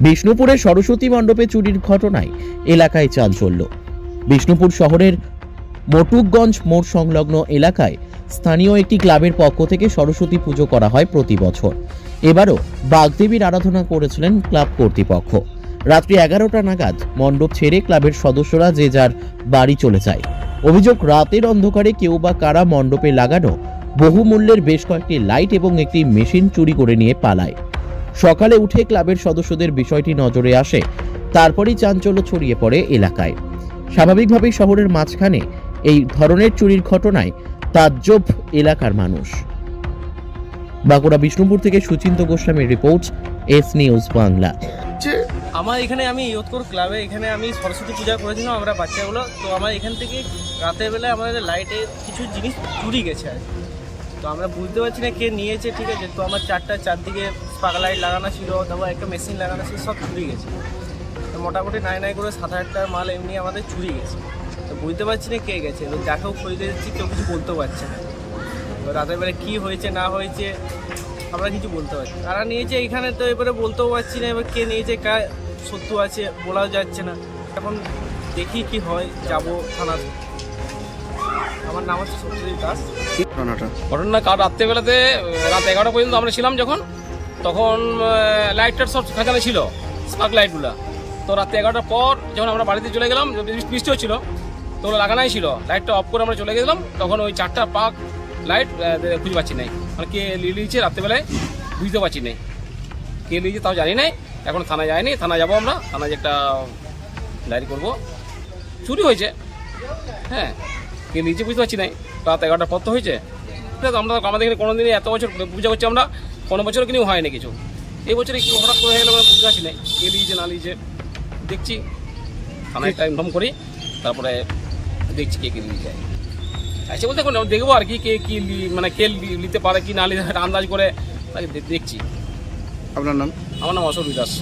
বিষ্ণুপুরে সরস্বতী মণ্ডপে চুরির ঘটনায় এলাকায় চাঞ্চল্য। বিষ্ণুপুর শহরের মটুকগঞ্জ মোড় সংলগ্ন এলাকায় স্থানীয় একটি ক্লাবের পক্ষ থেকে সরস্বতী পুজো করা হয় প্রতি বছর। এবারও বাগদেবীর আরাধনা করেছিলেন ক্লাব কর্তৃপক্ষ। রাত্রি 11টা নাগাদ মণ্ডপ ছেড়ে ক্লাবের সদস্যরা যে যার বাড়ি চলে যায়। অভিযোগ, রাতের অন্ধকারে কেউ বা কারা মণ্ডপে লাগানো বহুমূল্যের বেশ কয়েকটি লাইট এবং একটি মেশিন চুরি করে নিয়ে পালায়। সকালে উঠে ক্লাবের সদস্যদের বিষয়টি নজরে আসে, তারপরই চাঞ্চল্য ছড়িয়ে পড়ে এলাকায়। স্বাভাবিকভাবেই শহরের মাঝখানে এই ধরনের চুরির ঘটনায় তাজ্জব এলাকার মানুষ। বাঁকুড়া বিষ্ণুপুর থেকে সুচিন্ত গোস্বামীর রিপোর্ট, এস নিউজ বাংলা। আমার এখানে আমি ইয়ুথকোর ক্লাবে এখানে আমি সরস্বতী পূজা করেছিলাম আমরা বাচ্চাগুলো। তো আমার এখান থেকে রাতের বেলায় আমাদের লাইটে কিছু জিনিস চুরি গেছে আর তো আমরা বুঝতে পারছি না কে নিয়েছে। ঠিক আছে, তো আমার চারদিকে স্পার্ক লাইট লাগানো ছিল, তারপর একটা মেশিন লাগানো ছিল, সব চুরি গেছে। তো মোটামুটি নাই করে 7-8 টাকার মাল এমনি আমাদের চুরি গেছে। তো বুঝতে পারছি না কে গেছে, তো যাকেও খুঁজতে যাচ্ছি কেউ কিছু বলতেও পারছে না। তো রাতের বেলায় কী হয়েছে না হয়েছে আমরা কিছু বলতে পারছি। কারা নিয়েছে এখানে তো এবারে বলতেও পারছি না, এবার কে নিয়েছে কার সত্য আছে বলাও যাচ্ছে না। এখন দেখি কি হয়, যাবো থানাতে। আমার নাম হচ্ছে সত্যজিৎ দাস। ঘটনা কাল রাত্রেবেলাতে রাত 11টা পর্যন্ত আমরা ছিলাম যখন, তখন লাইটটার সব খাঁচানো ছিল, স্পার্ক লাইটগুলো। তো রাত 11টার পর যখন আমরা বাড়িতে চলে গেলাম, বৃষ্টি হচ্ছিল, তো ওগুলো লাগানোই ছিল। লাইটটা অফ করে আমরা চলে গেলাম, তখন ওই 4টা পাক লাইট খুঁজে পাচ্ছি নাই। মানে কে লিয়েছে রাত্রেবেলায় বুঝতে পারছি না, কে লিয়েছে তাও জানি নাই। এখন থানায় যায়নি, থানায় যাবো আমরা, থানায় একটা ডায়েরি করবো। চুরি হয়েছে, হ্যাঁ, কে লিয়েছে বুঝতে পারছি নাই। রাত 11টার পর তো হয়েছে। ঠিক আছে, আমাদের এখানে কোনোদিনই এত বছর পূজা করছি আমরা, কোনো বছরও কিন্তু হয়নি কিছু। এই বছরে কি হঠাৎ করে হয়ে গেল বুঝতে পারছি না, কে লিয়েছে না লিয়েছে। দেখছি থানায় একটা ইনফর্ম করি, তারপরে দেখছি কে লিয়েছে। আচ্ছা বলতে এখন দেখবো আর কি, কে কি মানে কে নিতে পারে কি না নিতে আন্দাজ করে দেখছি। আপনার নাম? আমার নাম অশোক দাস।